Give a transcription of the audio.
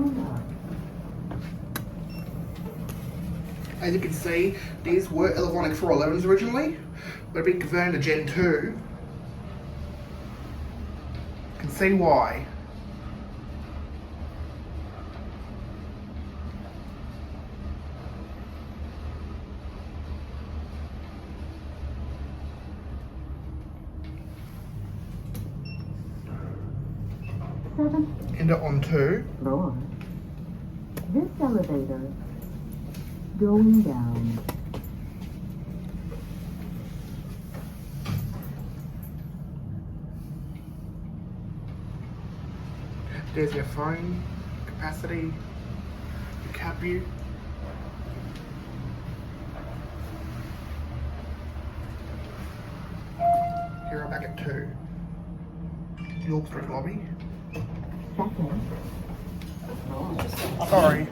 going up. As you can see, these were Elevonic 411s originally, but have been converted to Gen 2. You can see why. Enter on 2. Floor. This elevator going down. There's your phone capacity, your cab view. Here I'm back at 2. York Street lobby. Second. Sorry.